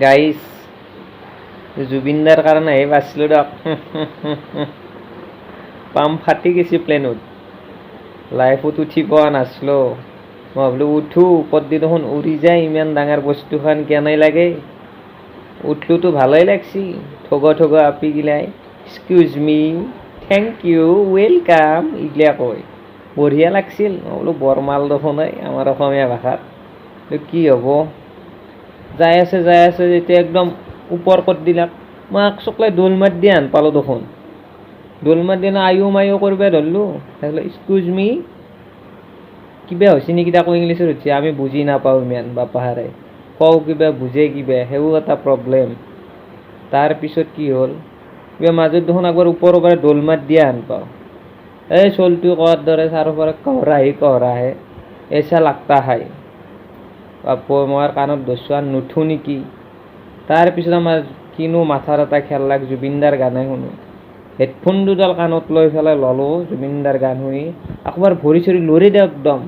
Guys জুবিনদাৰ কাৰণেহে বাচিলোঁ দিয়ক। পাম ফাটি গৈছে প্লেনত, লাইফত উঠি পোৱা নাছিলোঁ। মই ভাবিলোঁ উঠো, ওপৰত দি দেখোন উৰি যায়, ইমান ডাঙৰ বস্তুখন কেনে লাগে। উঠলোতো ভালেই লাগছি, ঠগা আপি গিলাই এক্সকিউজ মি, থেংক ইউ, ৱেলকাম এইগিলা কয়, বঢ়িয়া লাগছিল। মই বোলো বৰমাল দেখোন আমাৰ অসমীয়া ভাষাত। কি হ'ব, যাই আছে যেতিয়া একদম ওপৰ কৰি দিলাক, মই চকলাই দোল মাত দিয়া হেন পালোঁ দেখোন। দোল মাত দিয়া আয়ু মায়ু কৰিব ধৰিলোঁ। এক্সকিউজ মি, কিবা হৈছে নেকি তাকো ইংলিছত সুধিছে, আমি বুজি নাপাওঁ ইমান বাপাহাৰে, কওঁ কিবা বুজে কিবা, সেইও এটা প্ৰব্লেম। তাৰপিছত কি হ'ল, কিবা মাজত দেখোন একবাৰ ওপৰৰ পৰা দোল মাত দিয়া হেন পাওঁ। এই চলটো কোৱাৰ দৰে চাৰিওফালে কহৰাহে এচা লাগতা খাই। বাপু মই কাণত ধৰছোঁ আৰু নুঠো নেকি। তাৰপিছত আমাৰ কিনো মাথাৰ এটা খেললাক, জুবিনদাৰ গানে শুনো। হেডফোন দুডাল কাণত লৈ পেলাই ল'লোঁ, জুবিনদাৰ গান শুনি একবাৰ ভৰি চৰি লৰি দিওঁ, একদম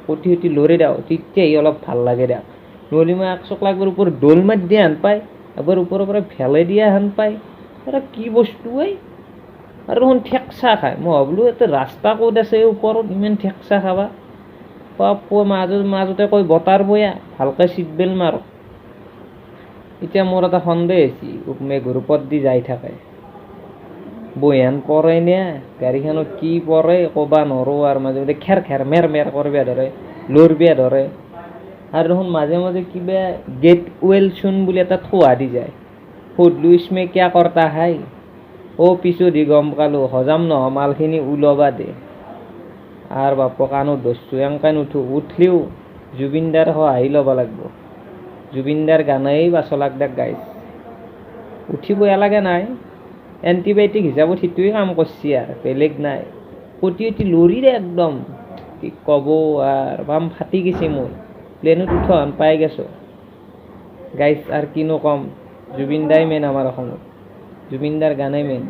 কটি লৰি দিওঁ, তেতিয়াই অলপ ভাল লাগে দিয়ক। নহ'লে মই একচকলা একবাৰ ওপৰত দোল মাত দিয়া হেন পায়, একবাৰ ওপৰৰ পৰা ভেলাই দিয়া হেন পায়। আৰু কি বস্তু আৰু দেখোন ঠেকচা খায়। মই ভাবিলোঁ এটা ৰাস্তা ক'ত আছে ওপৰত ইমান ঠেকচা খাবা। মাজতে কৈ বতাৰ বয়া ভালকৈ চিট বেল্ট মাৰ। এতিয়া মোৰ এটা সন্দেহ হৈছে, গ্ৰুপত দি যাই থাকে, বৈহান পৰে নে গাড়ীখনত কি পৰে ক'ব নোৱাৰোঁ। আৰু মাজে মাজে খেৰ মেৰ কৰিব ধৰে, লৰবিয়া ধৰে। আৰু দেখোন মাজে মাজে কিবা গেট ৱেল চুন বুলি এটা থোৱা দি যায়, সুধলোঁ ইছমে কিয়া কৰতা হাই। পিছত দি গম পালোঁ, হজাম নহয় মালখিনি ওলবা দে। আৰু বাপক কাণত ধৰছোঁ, এনেকৈ নুঠো, উঠলিও জুবিনদাৰ সহায় ল'ব লাগিব। জুবিনদাৰ গানেই বাচলাক দেখ গাইছ, উঠিব এলাগে নাই। এণ্টিবায়'টিক হিচাপত সেইটোৱে কাম কৰিছে আৰু বেলেগ নাই। কটি লৰি দে একদম, কি ক'ব আৰু পাম ফাটি গৈছে মোৰ, প্লেনত উঠা হেন পাই গৈছোঁ গাইছ। আৰু কিনো ক'ম, জুবিনদাই মেইন আমাৰ অসমত, জুবিনদাৰ গানেই মেইন।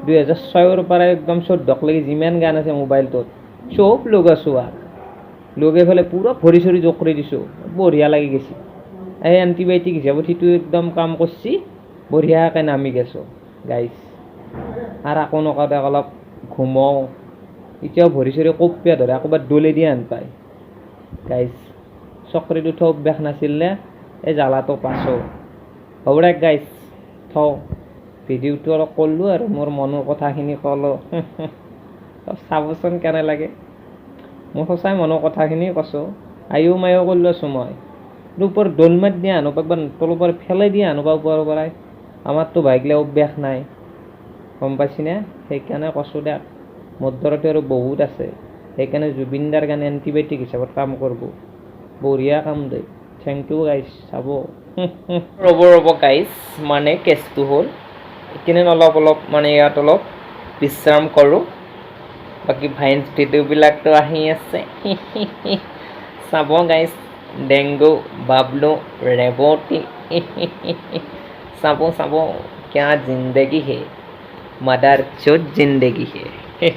2006ৰ পৰা একদম 14লৈকে যিমান গান আছে মোবাইলটোত চব লগাইছোঁ। আৰু লগাই পেলাই পূৰা ভৰি চৰি জোকৰি দিছোঁ, বঢ়িয়া লাগি গৈছে। এই এণ্টিবায়'টিক হিচাপত সেইটো একদম কাম কৰিছে, বঢ়িয়াকৈ নামি গৈছোঁ গাইছ। আৰু আকৌ নকওঁতে অলপ ঘুমাওঁ, এতিয়াও ভৰি চৰি কঁপিয়া ধৰে, ক'ৰবাত দলে দিয়া হেন পায় গাইছ। চকৰিত উঠা অভ্যাস নাছিল নে, এই জ্বালাটো পাছোঁ। হ'ব দে গাইছ, থওঁ ভিডিঅ'টো অলপ কৰিলোঁ আৰু মোৰ মনৰ কথাখিনি ক'লোঁ। চাবচোন কেনে লাগে, মোৰ সঁচাই মনৰ কথাখিনি কৈছোঁ। আয়ু মায়ু কৰি লৈছোঁ মই, ওপৰত দোল মাত দিয়া হেনো একবাৰ তলৰ পৰা ফেলাই দিয়া হেনো ওপৰৰ পৰাই। আমাৰতো ভাইগিলা অভ্যাস নাই, গম পাইছিনে। সেইকাৰণে কৈছোঁ দিয়ক, মোৰ দৰেতো আৰু বহুত আছে। সেইকাৰণে জুবিনদাৰ গানে এণ্টিবায়'টিক হিচাপত কাম কৰিব, বঢ়িয়া কাম দিয়ে। থেংক ইউ গাইছ, চাব। ৰ'ব গাইছ, মানে কেছটো হ'ল এইখিনি অলপ মানে ইয়াত অলপ বিশ্ৰাম কৰোঁ। বাকী ভাইন্স ভিডিঅ'বিলাকতো আহি আছে, চাব গাইছ। ডেংগু, বাবলু, ৰেৱতী, চাব क्या जिंदगी है, मदर चोद जिंदगी है।